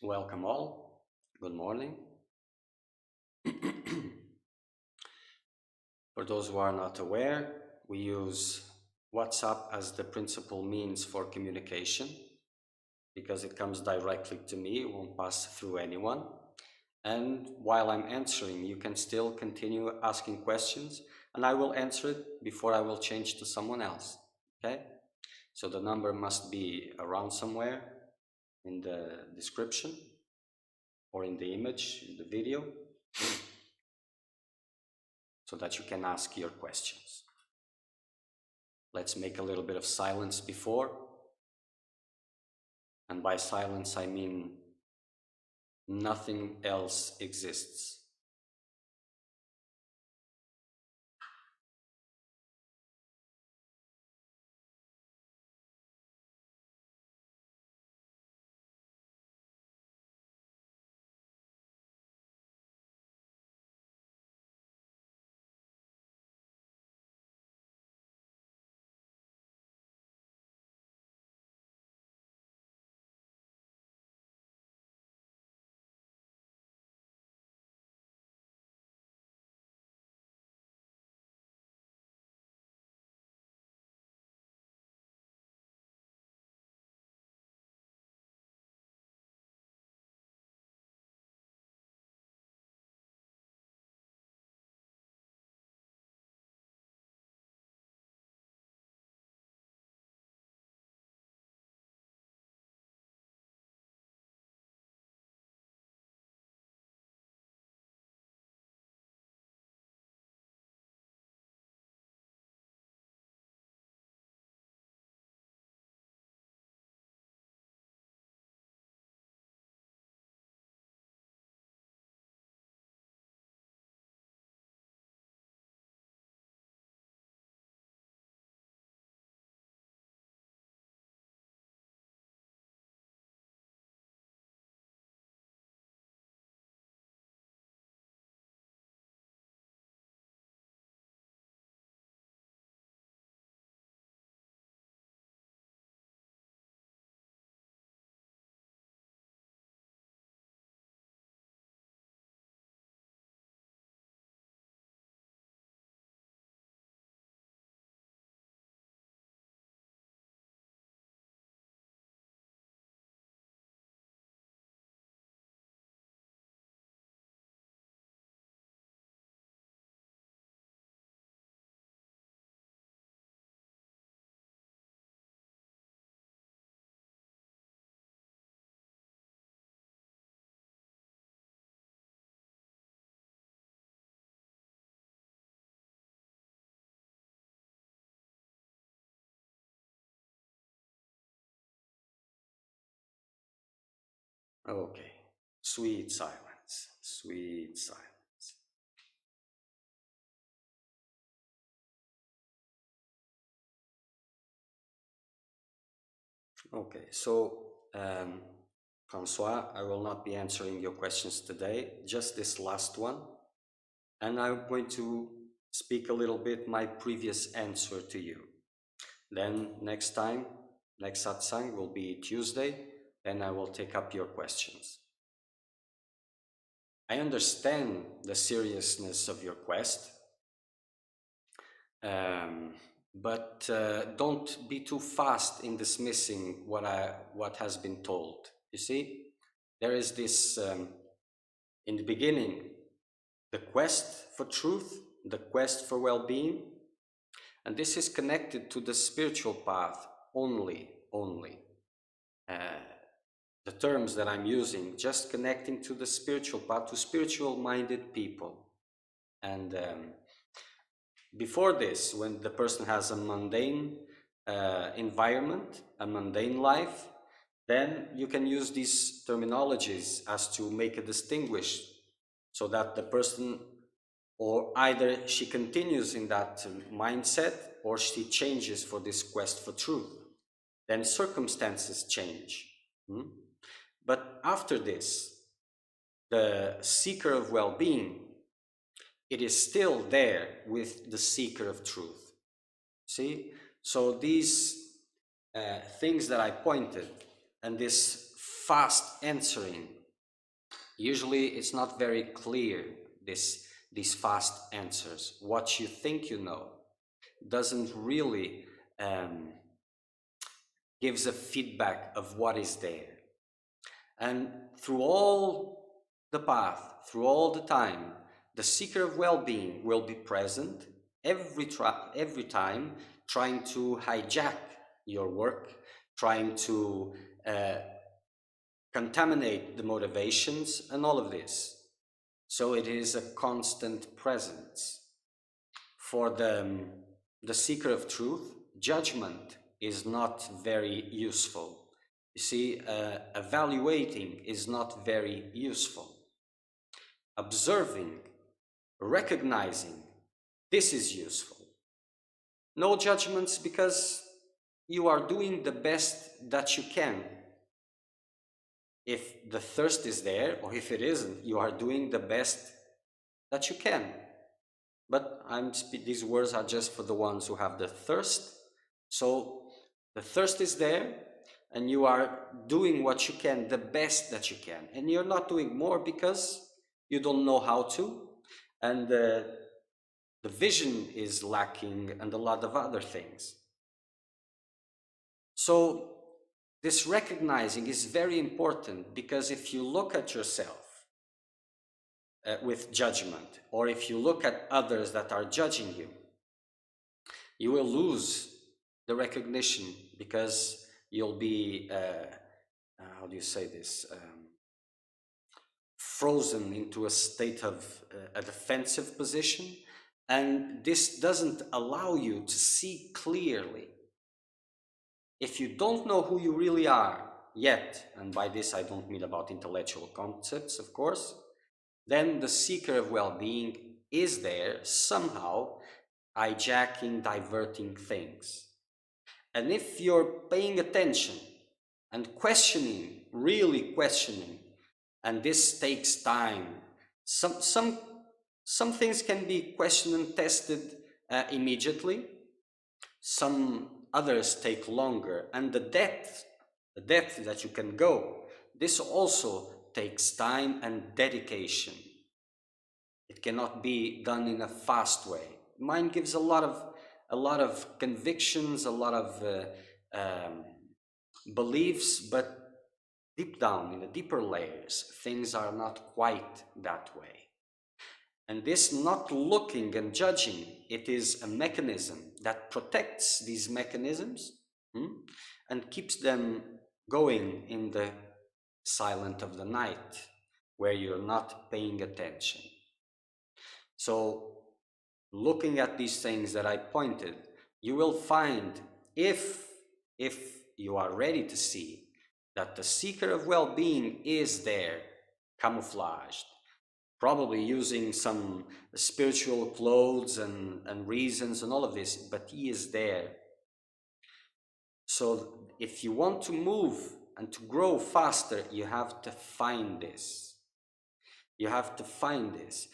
Welcome all. Good morning. For those who are not aware, we use WhatsApp as the principal means for communication because it comes directly to me, it won't pass through anyone. And while I'm answering, you can still continue asking questions and I will answer it before I will change to someone else. Okay? So the number must be around somewhere in the description or in the image, in the video, so that you can ask your questions. Let's make a little bit of silence before. And by silence, I mean nothing else exists. Okay, sweet silence, sweet silence. Okay, so Francois, I will not be answering your questions today, just this last one. And I'm going to speak a little bit my previous answer to you. Then next time, next satsang will be Tuesday, and I will take up your questions. I understand the seriousness of your quest, but don't be too fast in dismissing what has been told. You see, there is this, in the beginning, the quest for truth, the quest for well-being, and this is connected to the spiritual path only. The terms that I'm using, just connecting to the spiritual path, to spiritual-minded people. And before this, when the person has a mundane environment, a mundane life, then you can use these terminologies as to make a distinguish so that the person, or either she continues in that mindset or she changes for this quest for truth. Then circumstances change. But after this, the seeker of well-being, it is still there with the seeker of truth. See? So these things that I pointed, and this fast answering. Usually it's not very clear, these fast answers. What you think you know doesn't really gives a feedback of what is there. And through all the path, through all the time, the seeker of well-being will be present every time, trying to hijack your work, trying to uh, contaminate the motivations and all of this. So it is a constant presence. For the seeker of truth, judgment is not very useful. You see, evaluating is not very useful. Observing, recognizing, this is useful. No judgments, because you are doing the best that you can. If the thirst is there, or if it isn't, you are doing the best that you can. But these words are just for the ones who have the thirst. So the thirst is there, and you are doing what you can, the best that you can. And you're not doing more because you don't know how to. And the vision is lacking, and a lot of other things. So this recognizing is very important, because if you look at yourself with judgment, or if you look at others that are judging you, you will lose the recognition, because you'll be, how do you say this, frozen into a state of a defensive position, and this doesn't allow you to see clearly. If you don't know who you really are yet, and by this I don't mean about intellectual concepts, of course, then the seeker of well-being is there somehow, hijacking, diverting things. And if you're paying attention and questioning, really questioning, and this takes time, some things can be questioned and tested immediately. Some others take longer, and the depth that you can go, this also takes time and dedication. It cannot be done in a fast way. Mind gives a lot of convictions, a lot of beliefs, but deep down in the deeper layers, things are not quite that way. And this not looking and judging, it is a mechanism that protects these mechanisms and keeps them going in the silence of the night, where you're not paying attention. So looking at these things that I pointed, you will find, if you are ready to see, that the seeker of well-being is there, camouflaged, probably using some spiritual clothes and reasons and all of this, but he is there. So if you want to move and to grow faster, you have to find this. You have to find this.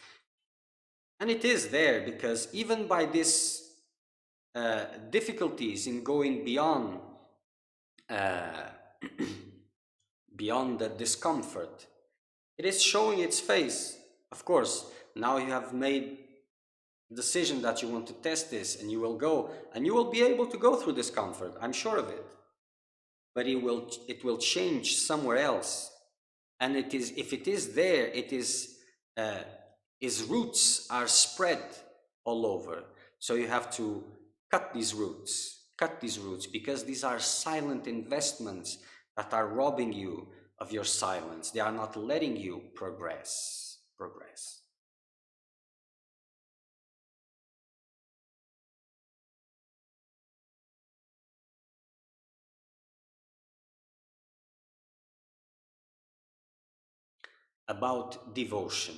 And it is there, because even by this difficulties in going beyond beyond the discomfort, it is showing its face. Of course, now you have made the decision that you want to test this, and you will go, and you will be able to go through discomfort, I'm sure of it. But it will change somewhere else. And it is, if it is there, it is its roots are spread all over. So you have to cut these roots, because these are silent investments that are robbing you of your silence. They are not letting you progress. About devotion.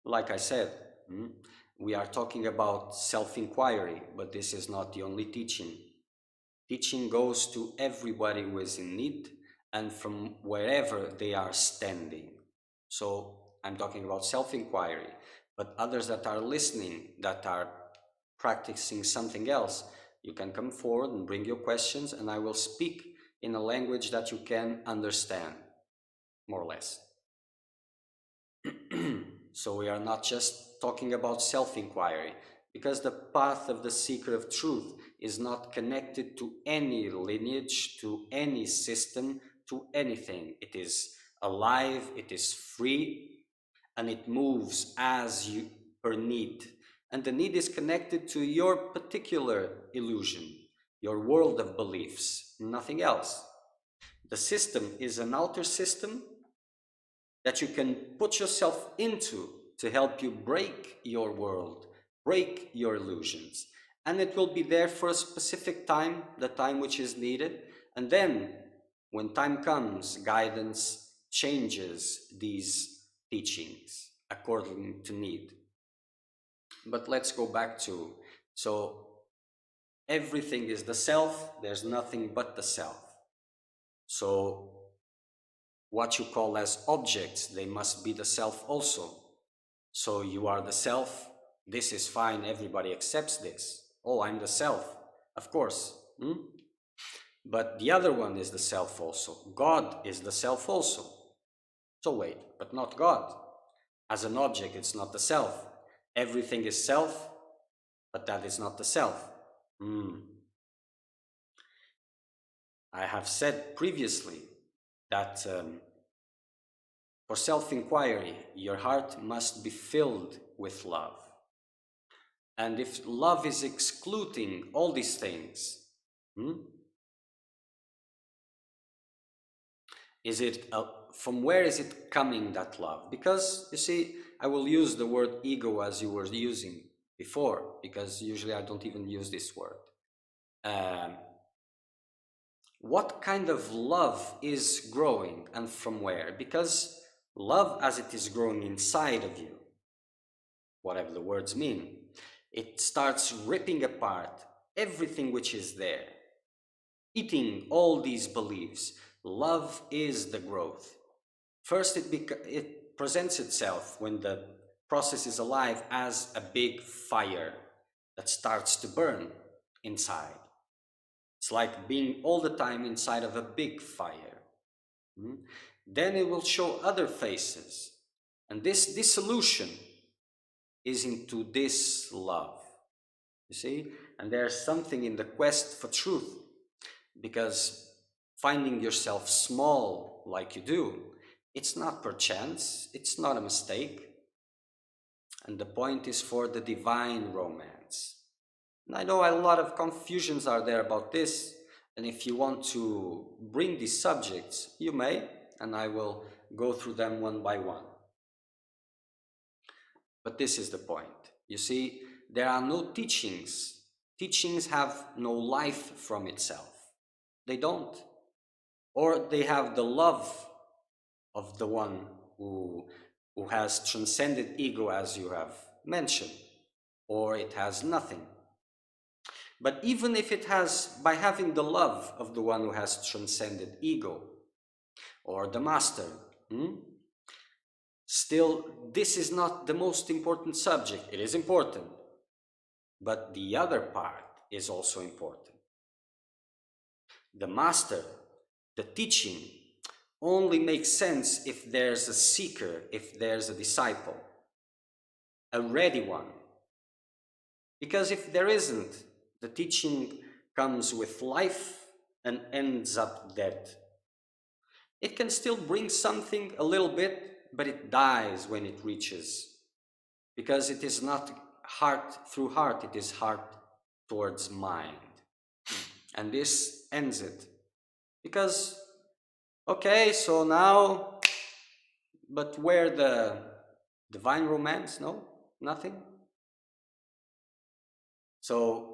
Like I said, we are talking about self-inquiry, but this is not the only teaching. Teaching goes to everybody who is in need, and from wherever they are standing. So I'm talking about self-inquiry, but others that are listening, that are practicing something else, you can come forward and bring your questions, and I will speak in a language that you can understand, more or less. So we are not just talking about self-inquiry, because the path of the seeker of truth is not connected to any lineage, to any system, to anything. It is alive, it is free, and it moves as you per need. And the need is connected to your particular illusion, your world of beliefs, nothing else. The system is an outer system that you can put yourself into to help you break your world, break your illusions. And it will be there for a specific time, the time which is needed. And then, when time comes, guidance changes these teachings according to need. But let's go back to, so everything is the self, there's nothing but the self. So what you call as objects, they must be the self also. So you are the self, this is fine, everybody accepts this. Oh, I'm the self, of course. But the other one is the self also. God is the self also. So wait, but not God. As an object, it's not the self. Everything is self, but that is not the self. I have said previously that for self-inquiry, your heart must be filled with love. And if love is excluding all these things, is it from where is it coming, that love? Because you see, I will use the word ego as you were using before, because usually I don't even use this word. What kind of love is growing and from where? Because love, as it is growing inside of you, whatever the words mean, it starts ripping apart everything which is there, eating all these beliefs. Love is the growth. First, it presents itself when the process is alive as a big fire that starts to burn inside. It's like being all the time inside of a big fire. Then it will show other faces. And this dissolution is into this love. You see? And there's something in the quest for truth. Because finding yourself small like you do, it's not perchance, it's not a mistake. And the point is for the divine romance. And I know a lot of confusions are there about this, and if you want to bring these subjects, you may, and I will go through them one by one. But this is the point. You see, there are no teachings. Teachings have no life from itself. They don't. Or they have the love of the one who has transcended ego, as you have mentioned, or it has nothing. But even if it has, by having the love of the one who has transcended ego, or the master, still, this is not the most important subject. It is important, but the other part is also important. The master, the teaching, only makes sense if there's a seeker, if there's a disciple, a ready one. Because if there isn't, the teaching comes with life and ends up dead. It can still bring something a little bit, but it dies when it reaches. Because it is not heart through heart, it is heart towards mind. And this ends it. Because, okay, so now, but where the divine romance? No, nothing. So,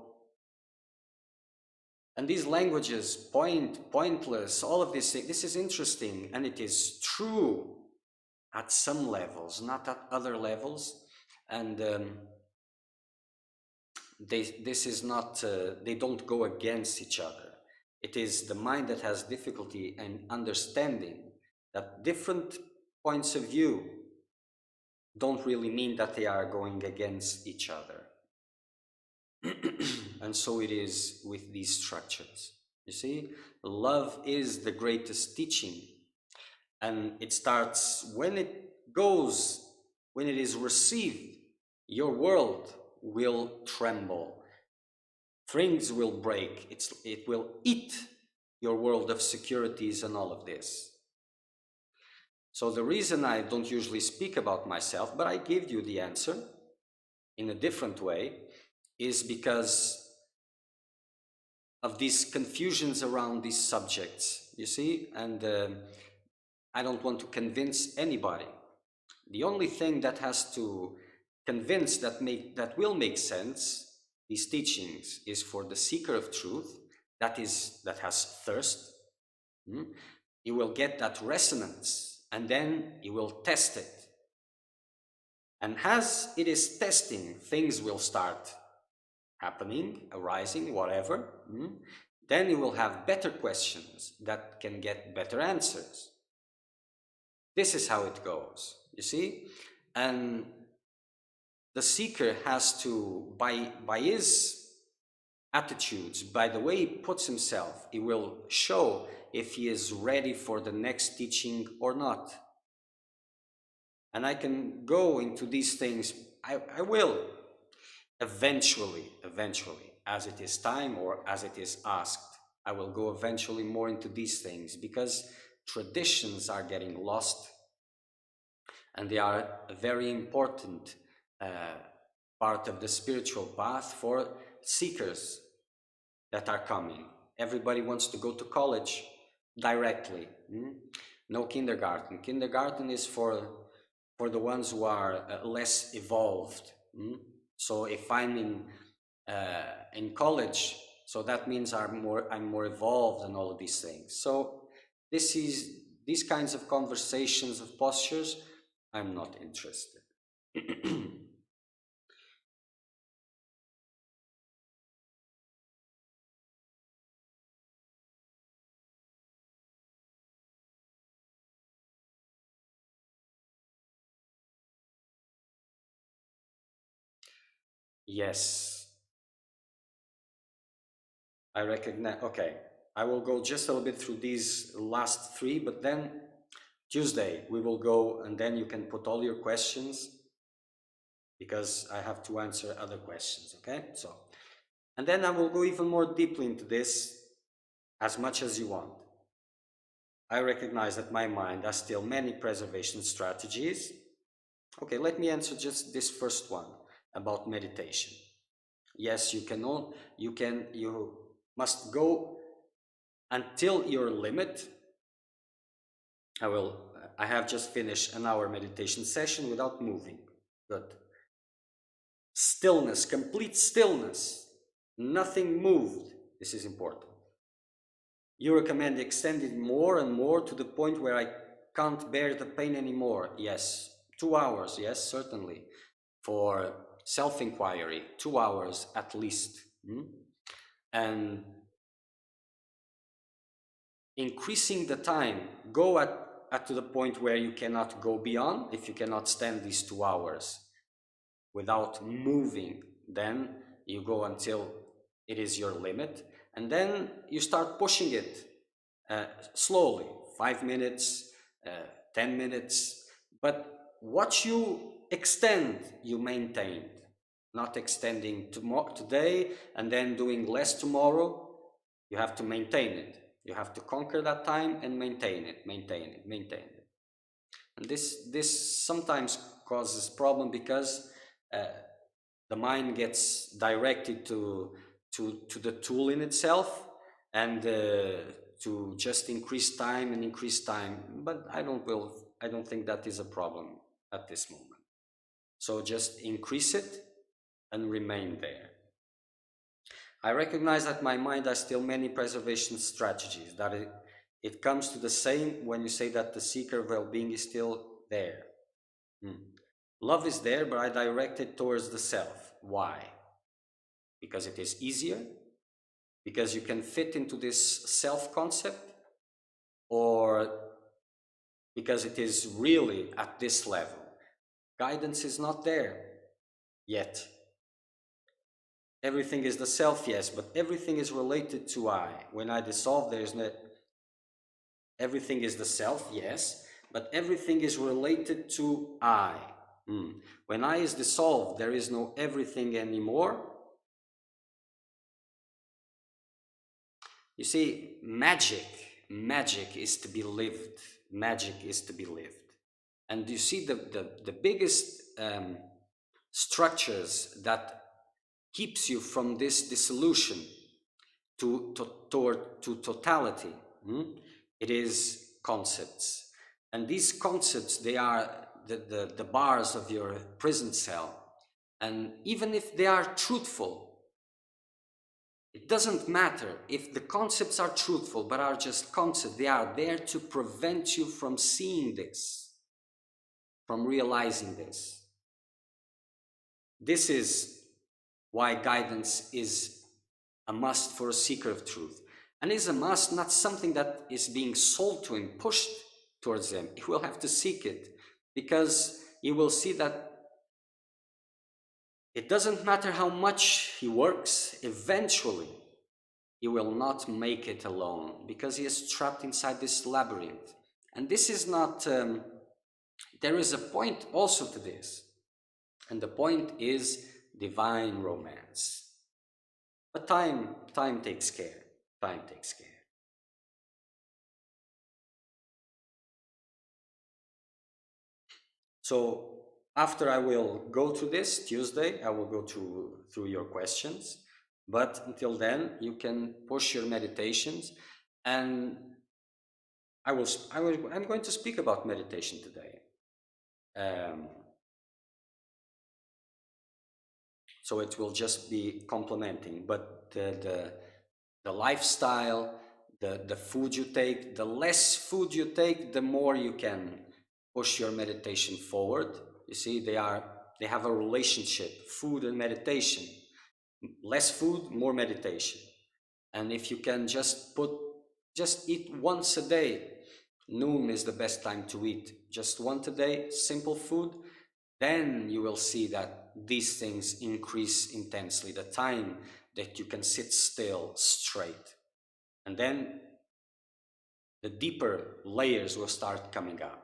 and these languages, pointless, all of these things, this is interesting, and it is true at some levels, not at other levels. And they don't go against each other. It is the mind that has difficulty in understanding that different points of view don't really mean that they are going against each other. And so it is with these structures. You see, love is the greatest teaching, and it starts when it goes, when it is received, your world will tremble, things will break, it will eat your world of securities and all of this. So the reason I don't usually speak about myself, but I give you the answer in a different way, is because of these confusions around these subjects, you see, and I don't want to convince anybody. The only thing that has to convince that will make sense, these teachings, is for the seeker of truth, that has thirst. He will get that resonance, and then he will test it. And as it is testing, things will start happening, arising, whatever. Then you will have better questions that can get better answers. This is how it goes, you see? And the seeker has to, by his attitudes, by the way he puts himself, he will show if he is ready for the next teaching or not. And I can go into these things, I will eventually, as it is time or as it is asked, I will go eventually more into these things, because traditions are getting lost, and they are a very important part of the spiritual path for seekers that are coming. Everybody wants to go to college directly. No kindergarten. Kindergarten is for the ones who are less evolved. So if I'm in college, so that means I'm more evolved and all of these things. So these kinds of conversations of postures, I'm not interested. Yes, I recognize. Okay, I will go just a little bit through these last three, but then Tuesday we will go, and then you can put all your questions, because I have to answer other questions. Okay, so, and then I will go even more deeply into this, as much as you want. I recognize that my mind has still many preservation strategies. Okay, let me answer just this first one about meditation. Yes, you must go until your limit. I have just finished an hour meditation session without moving. Good. Stillness, complete stillness. Nothing moved. This is important. You recommend extending more and more to the point where I can't bear the pain anymore. Yes. 2 hours. Yes, certainly. For self-inquiry, 2 hours at least. And increasing the time, go at to the point where you cannot go beyond. If you cannot stand these 2 hours without moving, then you go until it is your limit, and then you start pushing it slowly, 5 minutes, 10 minutes, but what you extend, you maintain. Not extending today and then doing less tomorrow. You have to maintain it. You have to conquer that time and maintain it. And this sometimes causes problem, because the mind gets directed to the tool in itself, and to just increase time. But I don't think that is a problem at this moment. So just increase it and remain there. I recognize that my mind has still many preservation strategies, that it comes to the same when you say that the seeker of well-being is still there. Love is there, but I direct it towards the self. Why? Because it is easier? Because you can fit into this self-concept? Or because it is really at this level? Guidance is not there yet. Everything is the self, yes, but everything is related to I. When I dissolve, there is no, everything is the self, yes, but everything is related to I. When I is dissolved, there is no everything anymore. You see, magic is to be lived. Magic is to be lived. And you see the biggest structures that keeps you from this dissolution to totality. It is concepts. And these concepts, they are the bars of your prison cell. And even if they are truthful, it doesn't matter if the concepts are truthful, but are just concepts. They are there to prevent you from seeing this, from realizing this. This is why guidance is a must for a seeker of truth. And is a must, not something that is being sold to him, pushed towards him. He will have to seek it, because he will see that it doesn't matter how much he works, eventually he will not make it alone, because he is trapped inside this labyrinth. And this is not, there is a point also to this. And the point is divine romance. But time takes care. Time takes care. So after I will go through this Tuesday, I will go through your questions. But until then, you can push your meditations, and I'm going to speak about meditation today. So it will just be complementing, but the lifestyle, the food you take, the less food you take, the more you can push your meditation forward. You see, they have a relationship, food and meditation. Less food, more meditation. And if you can just eat once a day. Noon is the best time to eat. Just once a day, simple food. Then you will see that these things increase intensely. The time that you can sit still, straight. And then the deeper layers will start coming up.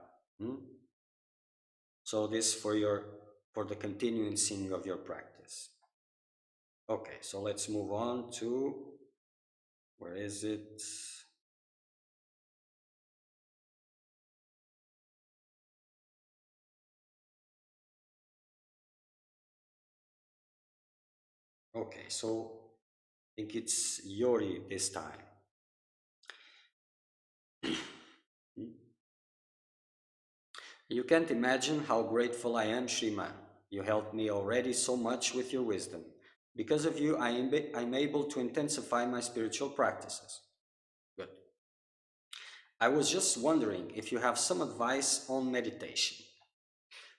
So this for the continuing of your practice. Okay, so let's move on to, where is it? Okay, so I think it's Yori this time. You can't imagine how grateful I am, Sriman. You helped me already so much with your wisdom. Because of you, I'm able to intensify my spiritual practices. Good. I was just wondering if you have some advice on meditation.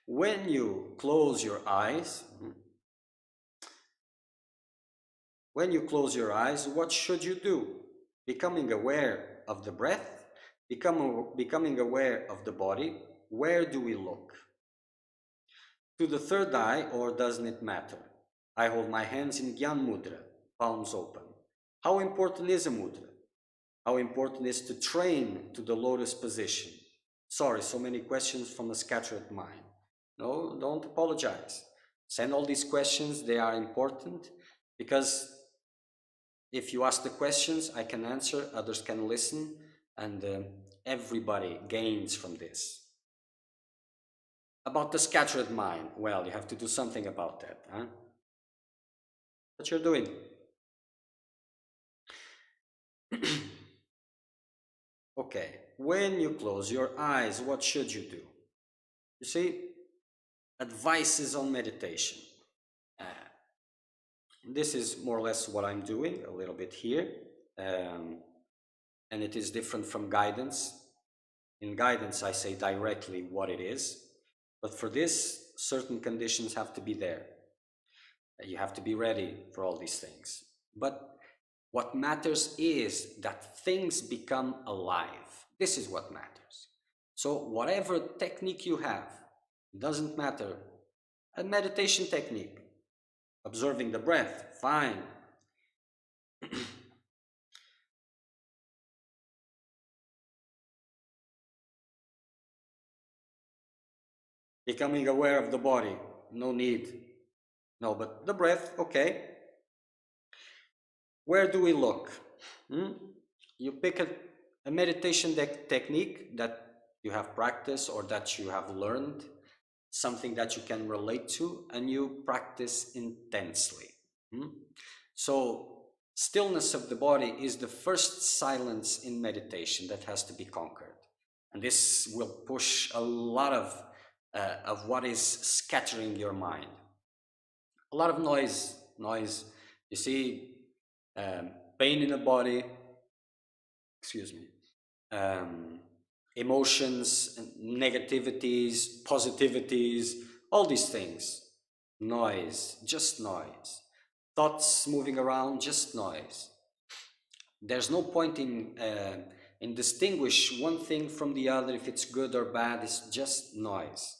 When you close your eyes, what should you do? Becoming aware of the breath, becoming aware of the body. Where do we look? To the third eye, or doesn't it matter? I hold my hands in Gyan Mudra, palms open. How important is a mudra? How important is to train to the lotus position? Sorry, so many questions from a scattered mind. No, don't apologize. Send all these questions, they are important, because if you ask the questions, I can answer, others can listen, and everybody gains from this. About the scattered mind, well, you have to do something about that, huh? What you're doing. Okay, when you close your eyes, what should you do? You see, advices on meditation. This is more or less what I'm doing a little bit here, and it is different from guidance. In guidance, I say directly what it is, but for this, certain conditions have to be there. You have to be ready for all these things. But what matters is that things become alive. This is what matters. So whatever technique you have, doesn't matter. A meditation technique, observing the breath, fine. Becoming aware of the body, no need. No, but the breath, okay. Where do we look? You pick a meditation technique that you have practiced or that you have learned, something that you can relate to, and you practice intensely. So stillness of the body is the first silence in meditation that has to be conquered. And this will push a lot of what is scattering your mind. A lot of noise. You see, pain in the body, excuse me, emotions, negativities, positivities, all these things. Noise, just noise. Thoughts moving around, just noise. There's no point in distinguish one thing from the other if it's good or bad. It's just noise.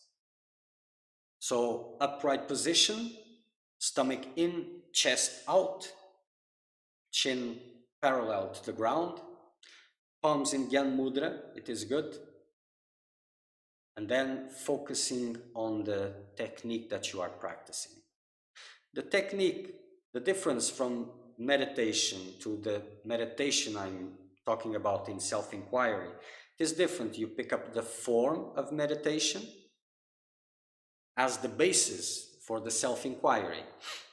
So upright position, stomach in, chest out, chin parallel to the ground, palms in Gyan Mudra, it is good. And then focusing on the technique that you are practicing. The technique, the difference from meditation to the meditation I'm talking about in self-inquiry is different. You pick up the form of meditation as the basis for the self-inquiry.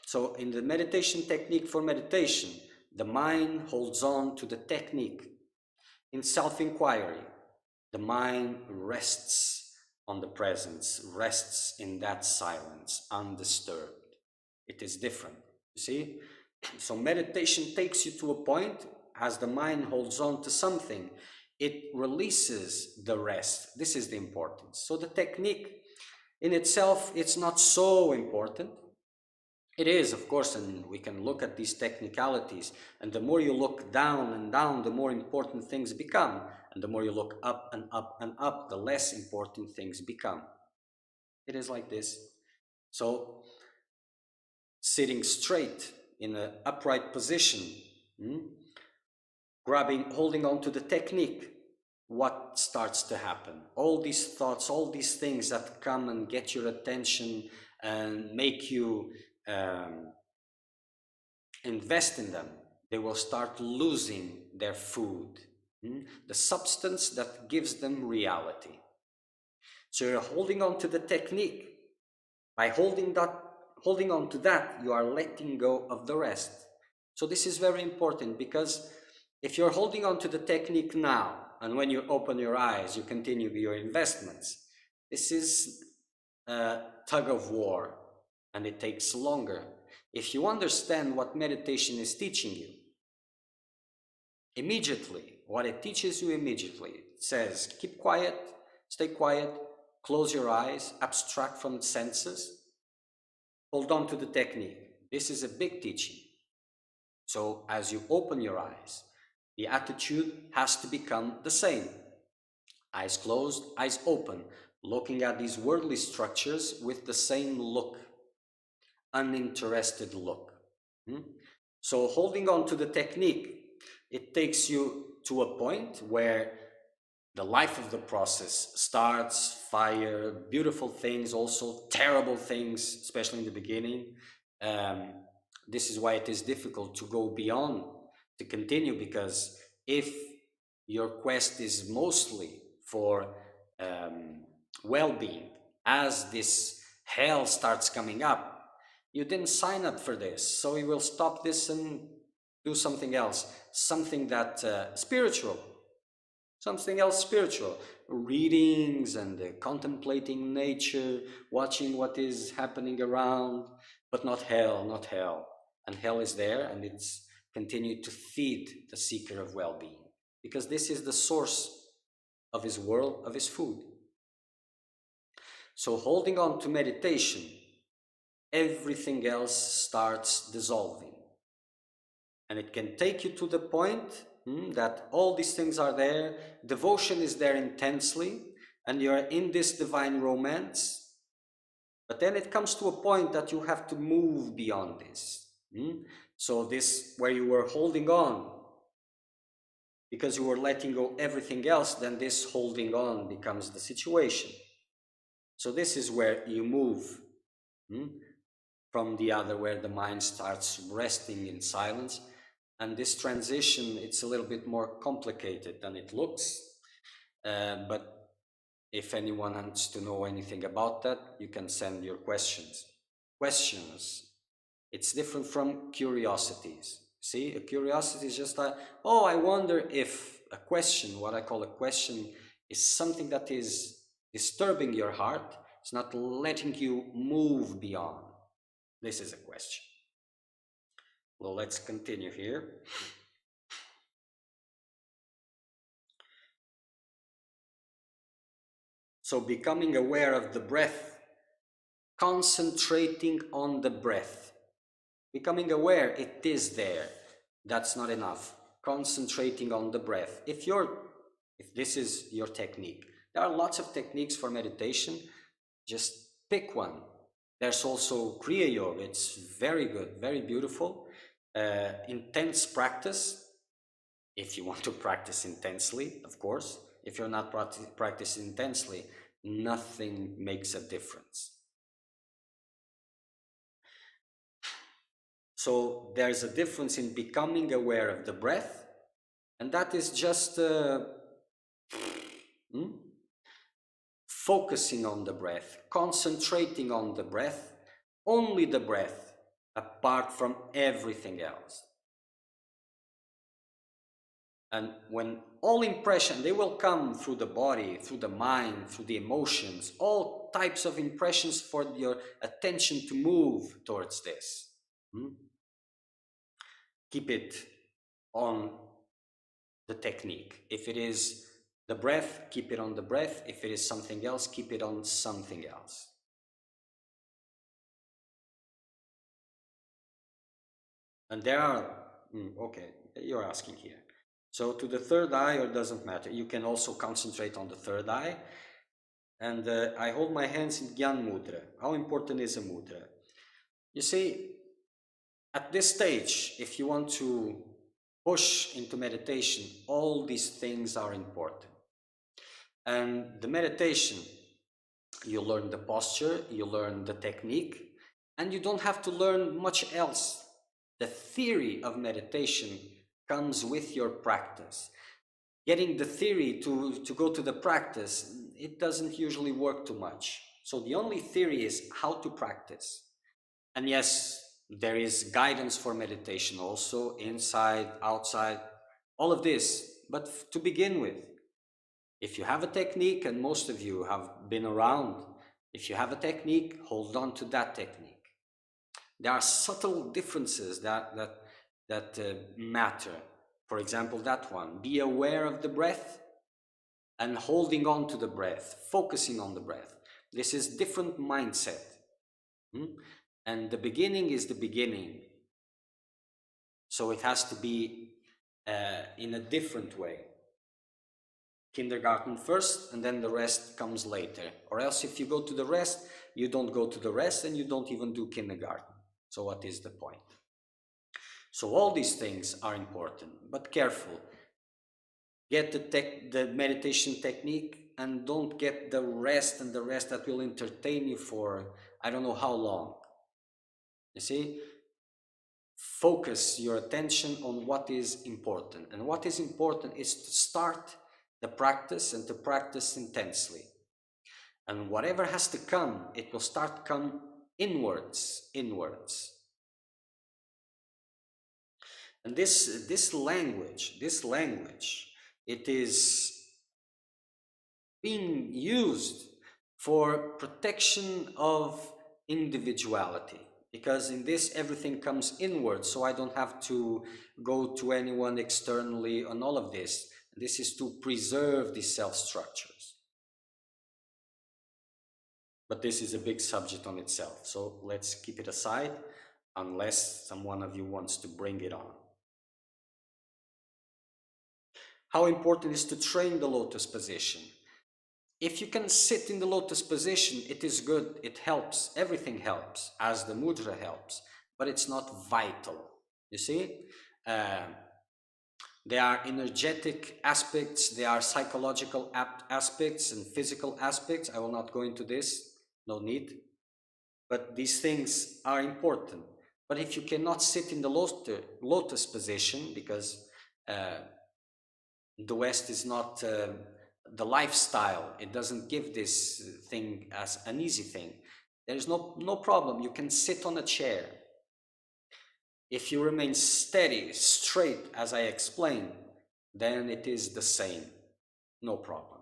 So in the meditation technique for meditation, the mind holds on to the technique. In self-inquiry, the mind rests on the presence, rests in that silence, undisturbed. It is different, you see? So meditation takes you to a point, as the mind holds on to something, it releases the rest. This is the importance. So the technique in itself, it's not so important. It is, of course, and we can look at these technicalities, and the more you look down and down, the more important things become, and the more you look up and up and up, the less important things become. It is like this. So, sitting straight in an upright position, holding on to the technique, what starts to happen? All these thoughts, all these things that come and get your attention and make you invest in them, they will start losing their food, the substance that gives them reality. So you're holding on to the technique. By holding on to that, you are letting go of the rest. So this is very important, because if you're holding on to the technique now, and when you open your eyes, you continue your investments, this is a tug of war, and it takes longer. If you understand what meditation is teaching you, immediately, what it teaches you immediately, it says, keep quiet, stay quiet, close your eyes, abstract from the senses, hold on to the technique. This is a big teaching. So as you open your eyes, the attitude has to become the same. Eyes closed, eyes open, looking at these worldly structures with the same look, uninterested look. So holding on to the technique, it takes you to a point where the life of the process starts, fire, beautiful things, also terrible things, especially in the beginning. This is why it is difficult to go beyond, to continue, because if your quest is mostly for well-being, as this hell starts coming up, you didn't sign up for this, so you will stop this and do something else, something that spiritual, something else spiritual, readings and contemplating nature, watching what is happening around, but not hell, not hell. And hell is there, and it's continued to feed the seeker of well-being, because this is the source of his world, of his food. So holding on to meditation, everything else starts dissolving. And it can take you to the point that all these things are there, devotion is there intensely, and you're in this divine romance, But then it comes to a point that you have to move beyond this. So this, where you were holding on, because you were letting go everything else, then this holding on becomes the situation. So this is where you move from the other, where the mind starts resting in silence. And this transition, it's a little bit more complicated than it looks. But if anyone wants to know anything about that, you can send your questions. Questions. It's different from curiosities. See, a curiosity is just like, oh, I wonder if. A question, what I call a question, is something that is disturbing your heart. It's not letting you move beyond. This is a question. Well, let's continue here. So becoming aware of the breath, concentrating on the breath. Becoming aware it is there. That's not enough. Concentrating on the breath. If this is your technique, there are lots of techniques for meditation. Just pick one. There's also Kriya Yoga. It's very good, very beautiful. Intense practice, if you want to practice intensely, of course. If you're not practicing intensely, nothing makes a difference. So there's a difference in becoming aware of the breath, and that is just focusing on the breath, concentrating on the breath, only the breath, apart from everything else. And when all impression, they will come through the body, through the mind, through the emotions, all types of impressions for your attention to move towards this. Keep it on the technique. If it is the breath, keep it on the breath. If it is something else, keep it on something else. And there are, okay, you're asking here. So to the third eye, or doesn't matter. You can also concentrate on the third eye. And I hold my hands in Gyan Mudra. How important is a mudra? You see, at this stage, if you want to push into meditation, all these things are important. And the meditation, you learn the posture, you learn the technique, and you don't have to learn much else. The theory of meditation comes with your practice. Getting the theory to go to the practice, it doesn't usually work too much. So the only theory is how to practice. And yes, there is guidance for meditation also, inside, outside, all of this. But to begin with, if you have a technique, and most of you have been around, if you have a technique, hold on to that technique. There are subtle differences that matter. For example, that one, be aware of the breath and holding on to the breath, focusing on the breath. This is different mindset. And the beginning is the beginning. So it has to be in a different way. Kindergarten first, and then the rest comes later. Or else if you go to the rest, you don't go to the rest, and you don't even do kindergarten. So what is the point? So all these things are important, but careful. Get the meditation technique, and don't get the rest and the rest that will entertain you for I don't know how long. You see? Focus your attention on what is important. And what is important is to start the practice and to practice intensely. And whatever has to come, it will start come inwards. And this language, it is being used for protection of individuality. Because in this, everything comes inward, so I don't have to go to anyone externally on all of this. This is to preserve these self-structures. But this is a big subject on itself, so let's keep it aside, unless someone of you wants to bring it on. How important is to train the lotus position? If you can sit in the lotus position, it is good, it helps, everything helps, as the mudra helps, but it's not vital. You see? Uh, there are energetic aspects, there are psychological aspects and physical aspects. I will not go into this, no need. But these things are important. But if you cannot sit in the lotus position, because uh, the West is not the lifestyle, it doesn't give this thing as an easy thing. There is no problem. You can sit on a chair. If you remain steady, straight, as I explained, then it is the same. No problem.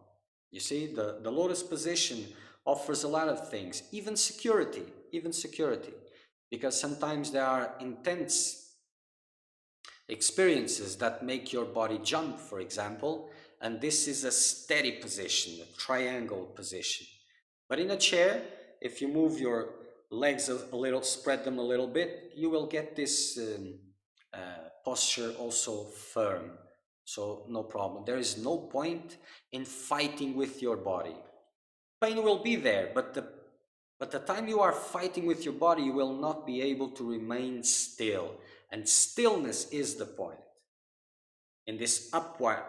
You see, the lotus position offers a lot of things, even security, because sometimes there are intense experiences that make your body jump, for example, and this is a steady position, a triangle position. But in a chair, if you move your legs a little, spread them a little bit, you will get this posture also firm. So no problem. There is no point in fighting with your body. Pain will be there, but the time you are fighting with your body, you will not be able to remain still. And stillness is the point. In this upward,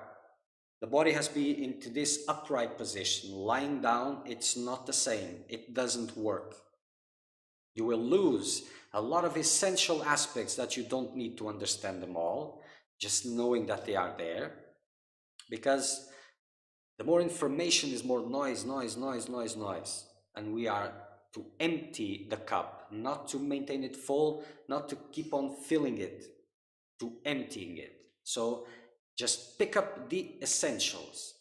the body has to be into this upright position. Lying down, it's not the same. It doesn't work. You will lose a lot of essential aspects that you don't need to understand them all, just knowing that they are there. Because the more information is more noise, noise. And we are to empty the cup, not to maintain it full, not to keep on filling it, to emptying it. So just pick up the essentials.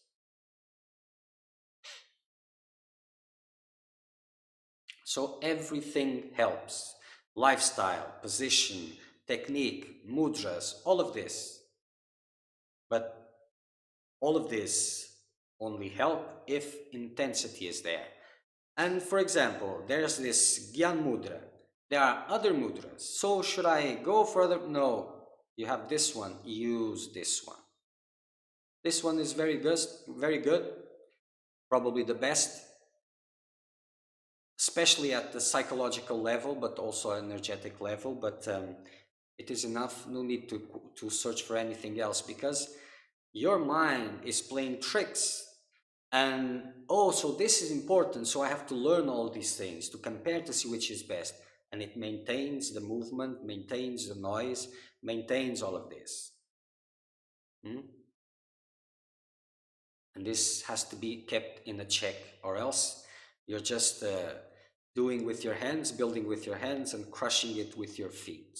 So everything helps. Lifestyle, position, technique, mudras, all of this. But all of this only help if intensity is there. And for example, there's this Gyan Mudra. There are other mudras. So should I go further? No. You have this one. Use this one. This one is very good, probably the best, especially at the psychological level, but also energetic level. But it is enough. No need to search for anything else, because your mind is playing tricks. And oh, so this is important, so I have to learn all these things to compare to see which is best. And it maintains the movement, maintains the noise, maintains all of this. And this has to be kept in a check, or else you're just doing with your hands, building with your hands, and crushing it with your feet.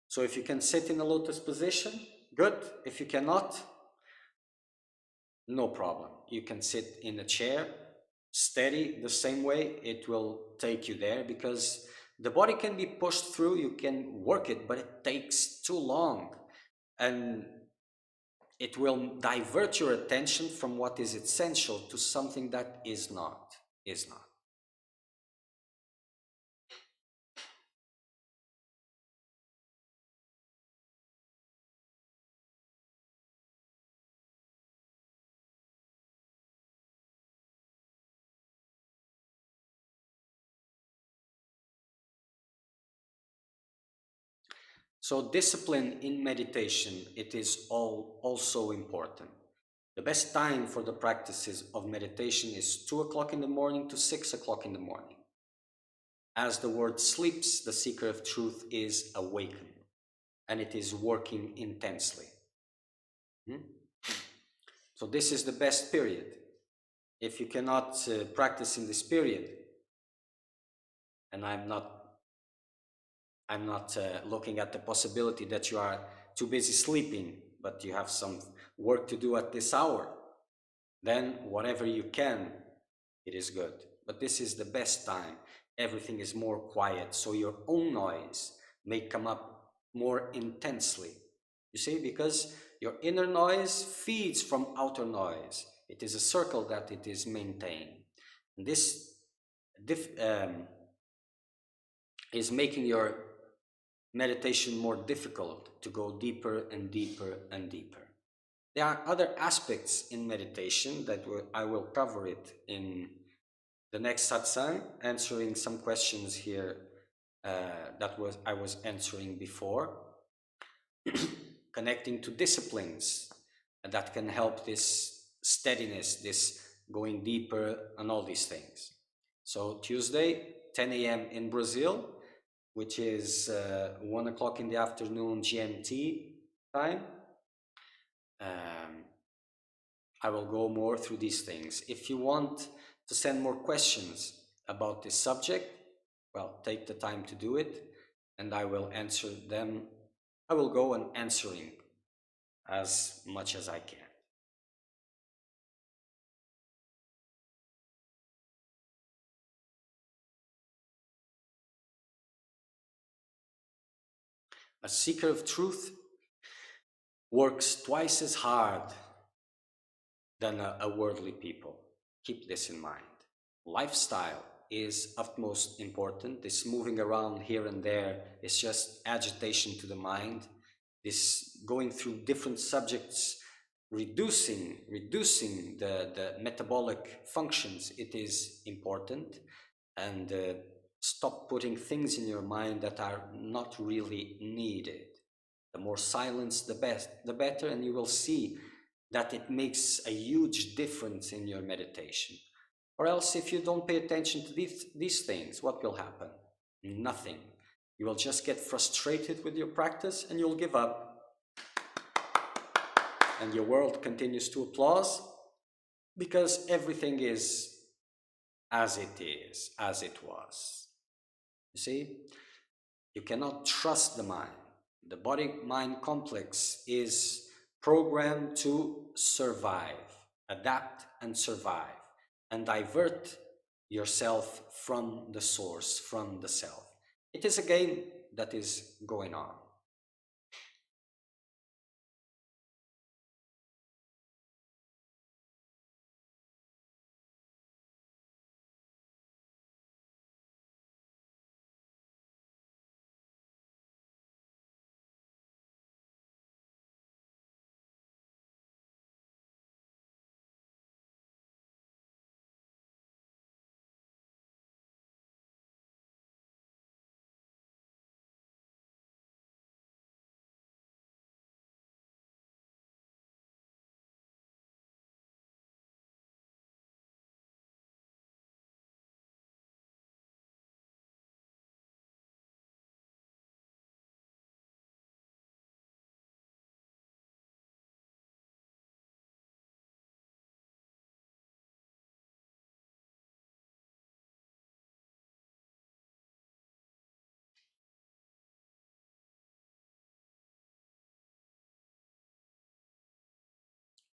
So if you can sit in a lotus position, good. If you cannot, no problem. You can sit in a chair, steady, the same way. It will take you there, because the body can be pushed through. You can work it, but it takes too long. And it will divert your attention from what is essential to something that is not. So discipline in meditation, it is also important. The best time for the practices of meditation is 2 o'clock in the morning to 6 o'clock in the morning. As the word sleeps, the seeker of truth is awakened, and it is working intensely. So this is the best period. If you cannot practice in this period, and I'm not looking at the possibility that you are too busy sleeping, but you have some work to do at this hour, then whatever you can, it is good. But this is the best time. Everything is more quiet, so your own noise may come up more intensely. You see, because your inner noise feeds from outer noise. It is a circle that it is maintained. And this is making your meditation more difficult, to go deeper and deeper and deeper. There are other aspects in meditation that I will cover it in the next satsang, answering some questions here that I was answering before, connecting to disciplines that can help this steadiness, this going deeper, and all these things. So Tuesday, 10 a.m. in Brazil, which is 1 o'clock in the afternoon GMT time. I will go more through these things. If you want to send more questions about this subject, well, take the time to do it, and I will answer them. I will go on answering as much as I can. A seeker of truth works twice as hard than a worldly people. Keep this in mind. Lifestyle is utmost important. This moving around here and there is just agitation to the mind. This going through different subjects, reducing the metabolic functions, it is important. And stop putting things in your mind that are not really needed. The more silence, the better, and you will see that it makes a huge difference in your meditation. Or else, if you don't pay attention to these things, what will happen? Nothing. You will just get frustrated with your practice and you'll give up. And your world continues to applause because everything is as it is, as it was. You see, you cannot trust the mind. The body-mind complex is programmed to survive, adapt and survive, and divert yourself from the source, from the self. It is a game that is going on.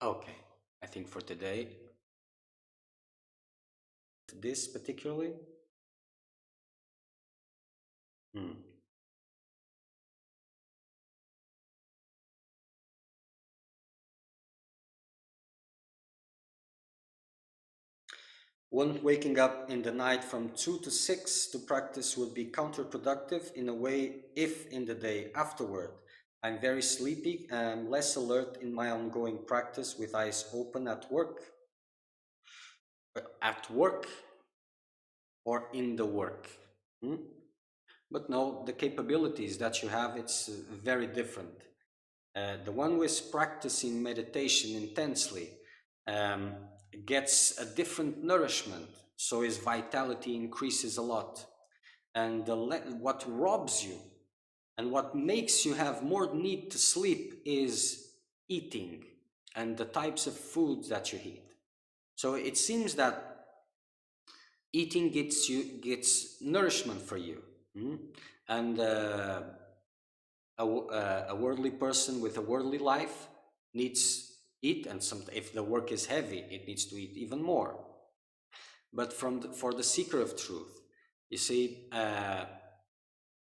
Okay, I think for today, this particularly, hmm. One waking up in the night from 2 to 6 to practice would be counterproductive in a way if in the day afterward I'm very sleepy and less alert in my ongoing practice with eyes open at work. At work or in the work. Hmm? But no, the capabilities that you have, it's very different. The one who is practicing meditation intensely um, gets a different nourishment, so his vitality increases a lot. And what robs you and what makes you have more need to sleep is eating and the types of foods that you eat. So it seems that eating gets nourishment for you, and a worldly person with a worldly life needs eat, and if the work is heavy, it needs to eat even more. But for the seeker of truth, you see,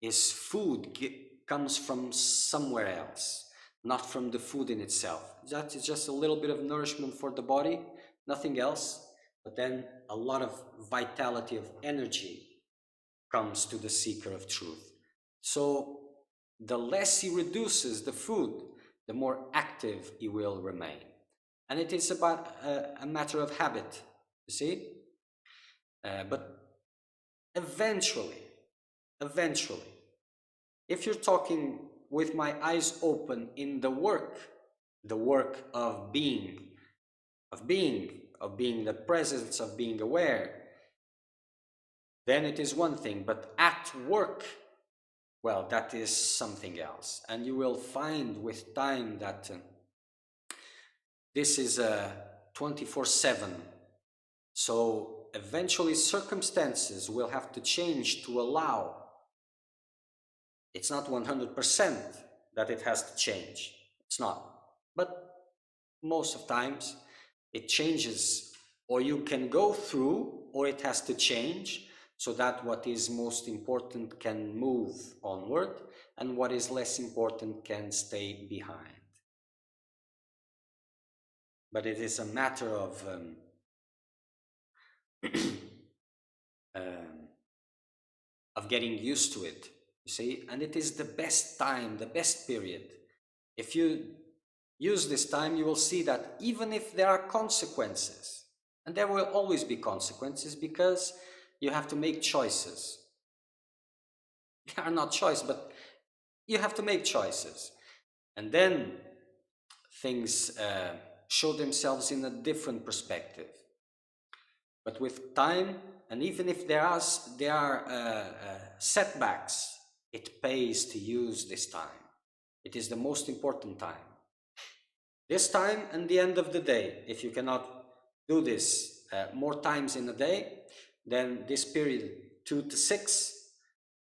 his food comes from somewhere else, not from the food in itself. That is just a little bit of nourishment for the body, nothing else. But then a lot of vitality of energy comes to the seeker of truth. So the less he reduces the food, the more active he will remain. And it is about a matter of habit, you see? But eventually, if you're talking with my eyes open in the work of being, of being the presence, of being aware, then it is one thing. But at work, well, that is something else. And you will find with time that this is a 24/7. So eventually circumstances will have to change to allow. It's not 100% that it has to change. It's not. But most of times it changes, or you can go through, or it has to change, so that what is most important can move onward and what is less important can stay behind. But it is a matter of getting used to it, you see. And it is the best time, the best period. If you use this time, you will see that even if there are consequences, and there will always be consequences, because you have to make choices. They are not choice, but you have to make choices. And then things show themselves in a different perspective. But with time, and even if there are setbacks, it pays to use this time. It is the most important time. This time and the end of the day. If you cannot do this more times in a day, then this period 2 to 6,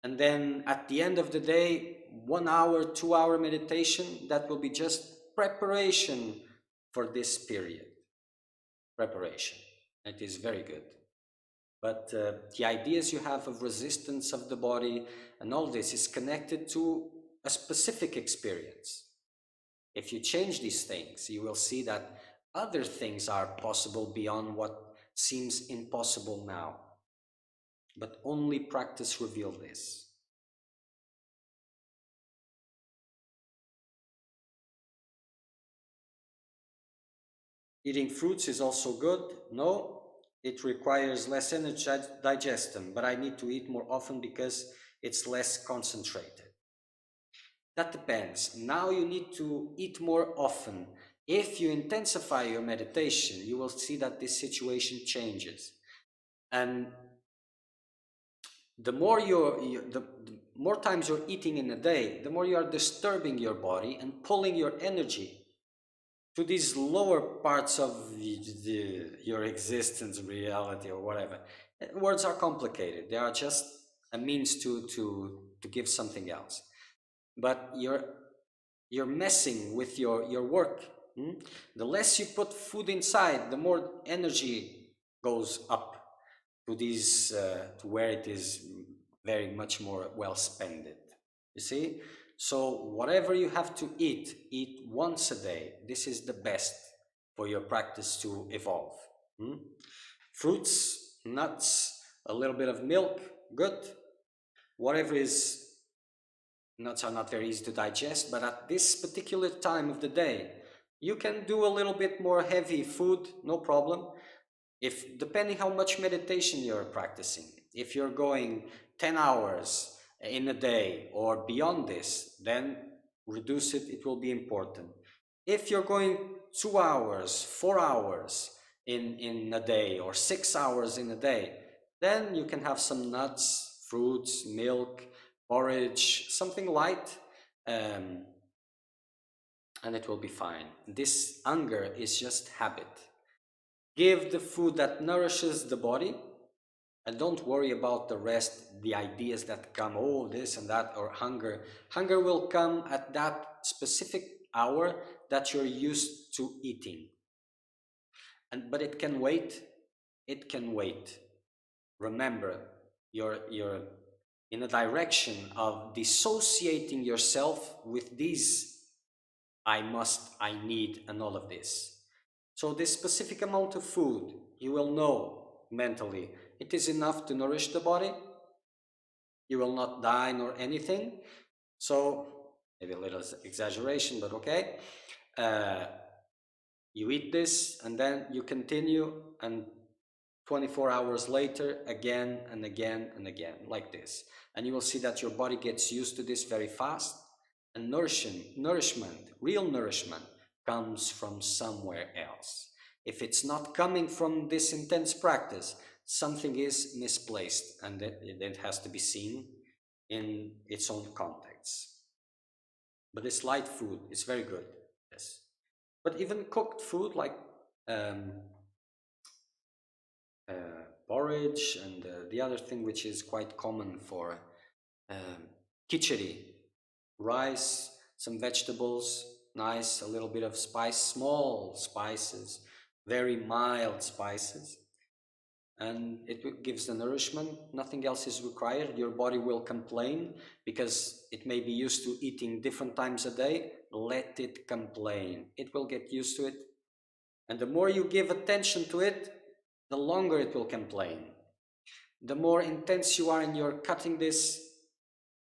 and then at the end of the day, 1 hour, 2 hour meditation, that will be just preparation for this period. Preparation. It is very good. But the ideas you have of resistance of the body and all this is connected to a specific experience. If you change these things, you will see that other things are possible beyond what seems impossible now. But only practice reveals this. Eating fruits is also good. No, it requires less energy to digest them, but I need to eat more often because it's less concentrated. That depends. Now you need to eat more often. If you intensify your meditation, you will see that this situation changes. And the more the more times you're eating in a day, the more you are disturbing your body and pulling your energy to these lower parts of your existence, reality, or whatever. Words are complicated. They are just a means to give something else. But you're messing with your work. The less you put food inside, the more energy goes up to these to where it is very much more well spent. You see? So whatever you have to eat once a day. This is the best for your practice to evolve. Fruits, nuts, a little bit of milk, good. Whatever is, nuts are not very easy to digest, but at this particular time of the day, you can do a little bit more heavy food, no problem. If depending how much meditation you're practicing, if you're going 10 hours in a day or beyond this, then reduce it. It will be important. If you're going 2 hours, 4 hours in a day, or 6 hours in a day, then you can have some nuts, fruits, milk, porridge, something light, and it will be fine. This hunger is just habit. Give the food that nourishes the body, and don't worry about the rest, the ideas that come, oh, this and that, or hunger. Hunger will come at that specific hour that you're used to eating. But it can wait. It can wait. Remember, you're in a direction of dissociating yourself with these I must, I need, and all of this. So this specific amount of food, you will know mentally, it is enough to nourish the body. You will not die nor anything. So maybe a little exaggeration, but okay. Uh, you eat this and then you continue, and 24 hours later, again and again and again, like this. And you will see that your body gets used to this very fast. And nourishment, real nourishment, comes from somewhere else. If it's not coming from this intense practice, something is misplaced, and it has to be seen in its own context. But this light food is very good, yes. But even cooked food like um, porridge, and the other thing which is quite common for um, khichdi, rice, some vegetables, nice, a little bit of spice, small spices, very mild spices, and it gives the nourishment. Nothing else is required. Your body will complain because it may be used to eating different times a day. Let it complain. It will get used to it. And the more you give attention to it, the longer it will complain. The more intense you are in your cutting this,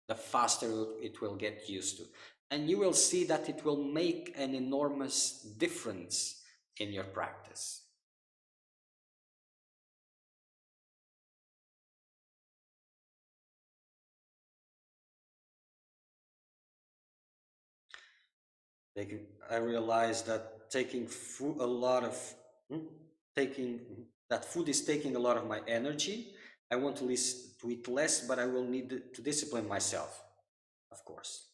the faster it will get used to. And you will see that it will make an enormous difference in your practice. I realize that taking food, a lot of taking that food is taking a lot of my energy. I want to eat less, but I will need to discipline myself, of course.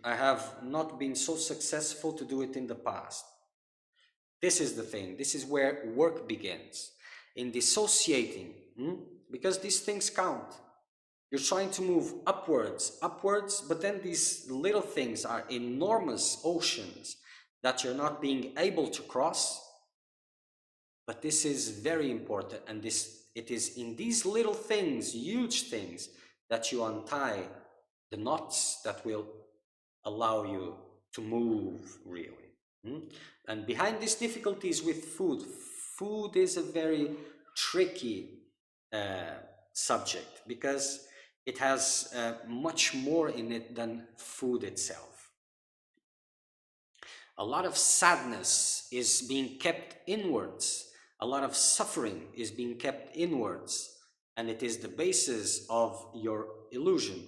I have not been so successful to do it in the past. This is the thing. This is where work begins, in dissociating, because these things count. You're trying to move upwards, upwards, but then these little things are enormous oceans that you're not being able to cross. But this is very important, and it is in these little things, huge things, that you untie the knots that will allow you to move really. And behind these difficulties with food is a very tricky uh, subject because it has much more in it than food itself. A lot of sadness is being kept inwards. A lot of suffering is being kept inwards, and it is the basis of your illusion.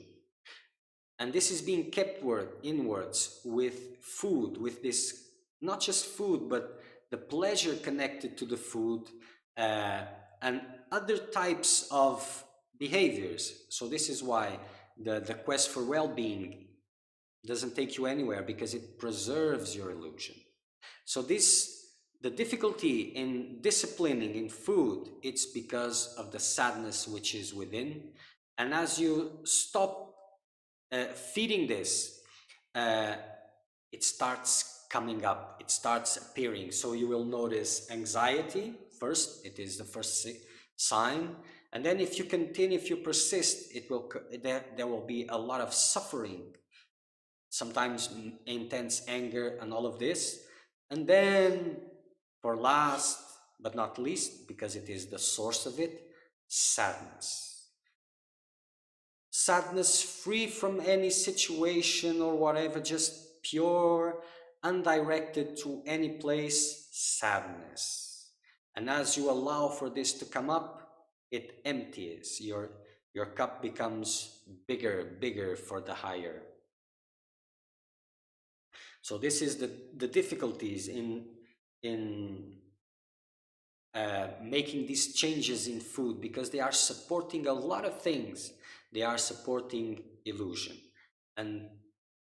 And this is being kept inwards with food, with this, not just food, but the pleasure connected to the food uh, and other types of behaviors. So this is why the quest for well-being doesn't take you anywhere, because it preserves your illusion. So the difficulty in disciplining in food, it's because of the sadness which is within. And as you stop feeding this, uh, it starts coming up, it starts appearing. So you will notice anxiety first, it is the first sign. And then if you continue, if you persist, there will be a lot of suffering, sometimes intense anger and all of this. And then for last but not least, because it is the source of it, sadness. Sadness free from any situation or whatever, just pure, undirected to any place, sadness. And as you allow for this to come up, it empties. Your cup becomes bigger for the higher. So this is the difficulties in making these changes in food, because they are supporting a lot of things. They are supporting illusion. And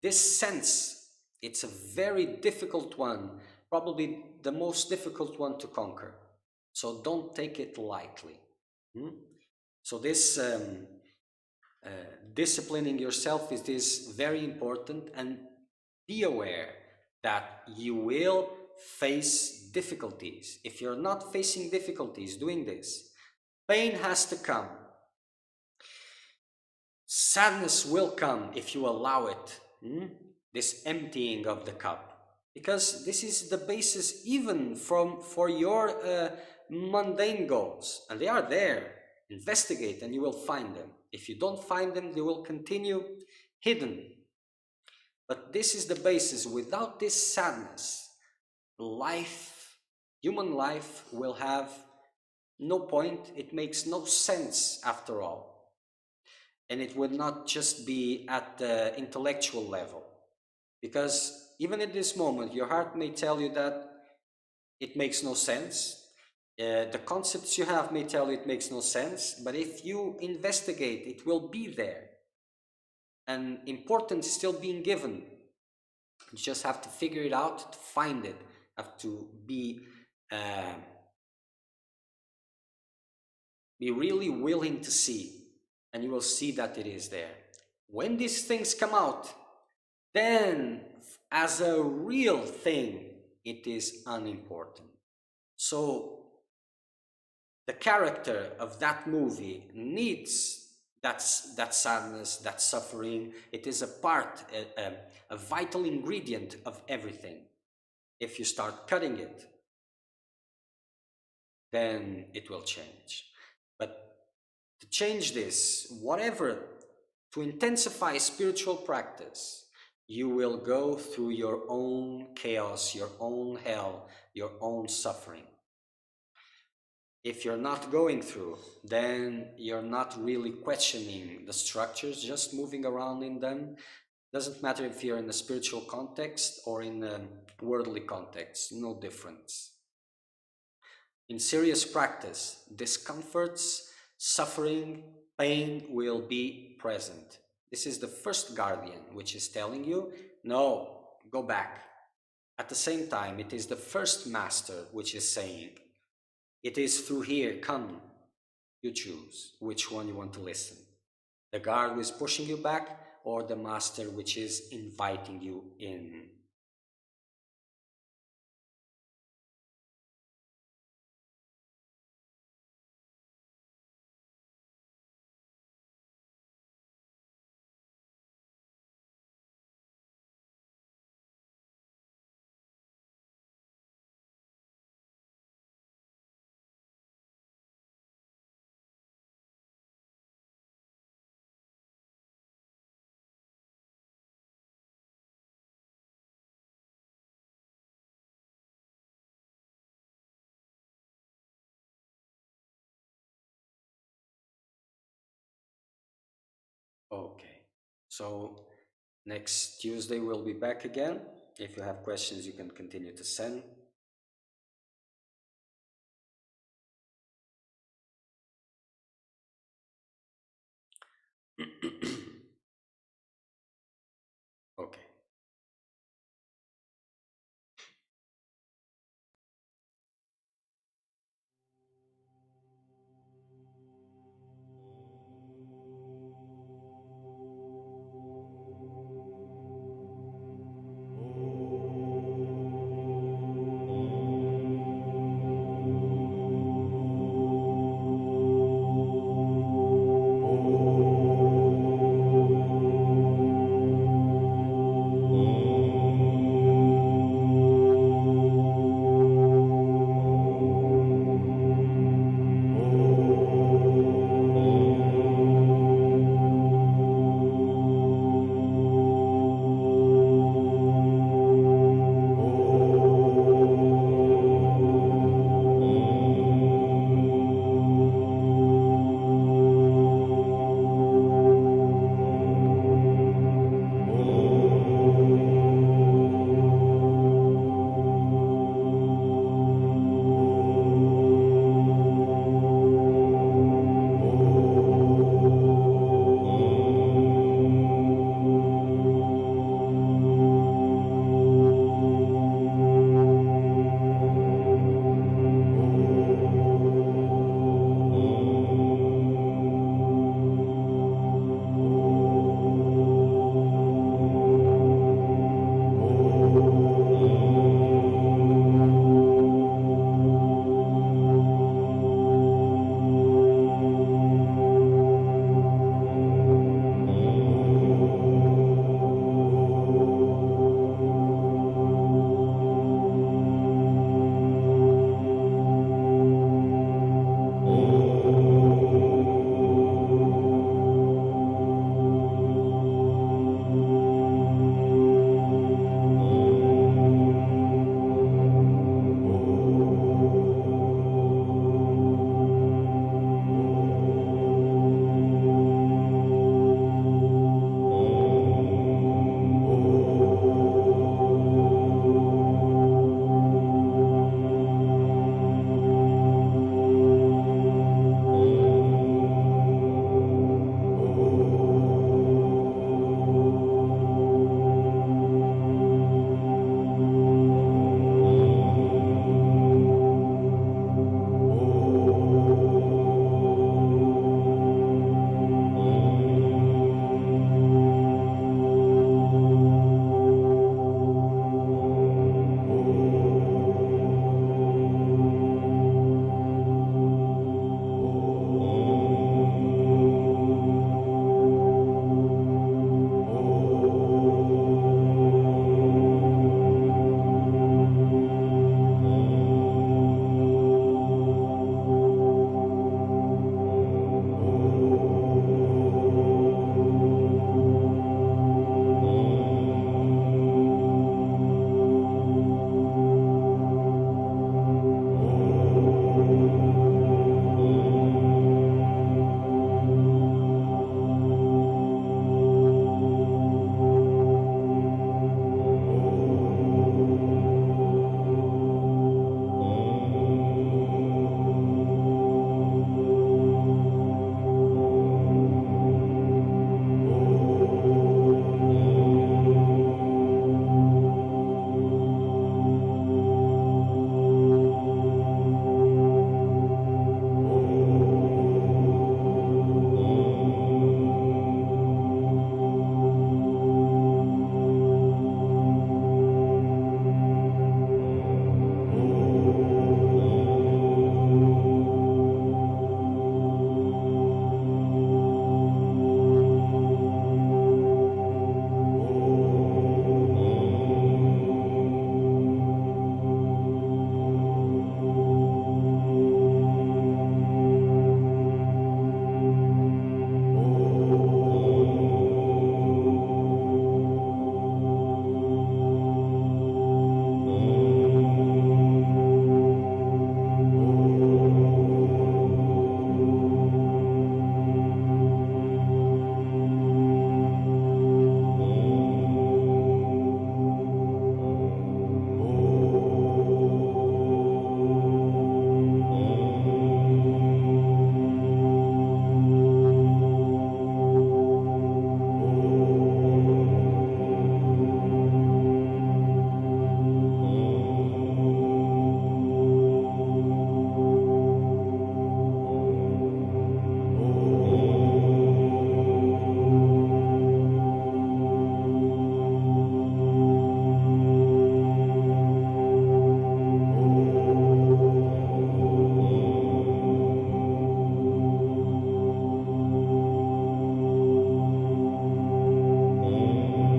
this sense, it's a very difficult one, probably the most difficult one to conquer. So don't take it lightly. So this disciplining yourself is very important, and be aware that you will face difficulties. If you're not facing difficulties doing this, pain has to come. Sadness will come if you allow it. This emptying of the cup, because this is the basis even for your mundane goals, and they are there. Investigate and you will find them. If you don't find them, they will continue hidden. But this is the basis. Without this sadness, life, human life will have no point. It makes no sense after all. And it would not just be at the intellectual level. Because even at this moment, your heart may tell you that it makes no sense. The concepts you have may tell you it makes no sense, but if you investigate, it will be there. And importance is still being given. You just have to figure it out, to find it, have to uh, be really willing to see, and you will see that it is there. When these things come out, then as a real thing, it is unimportant. So the character of that movie needs that sadness, that suffering. It is a part, a vital ingredient of everything. If you start cutting it, then it will change. But to change this, whatever, to intensify spiritual practice, you will go through your own chaos, your own hell, your own suffering. If you're not going through, then you're not really questioning the structures, just moving around in them. Doesn't matter if you're in a spiritual context or in a worldly context, no difference. In serious practice, discomforts, suffering, pain will be present. This is the first guardian, which is telling you, no, go back. At the same time, it is the first master, which is saying, it is through here, come. You choose which one you want to listen. The guard who is pushing you back, or the master which is inviting you in. Okay. So next Tuesday we'll be back again. If you have questions, you can continue to send.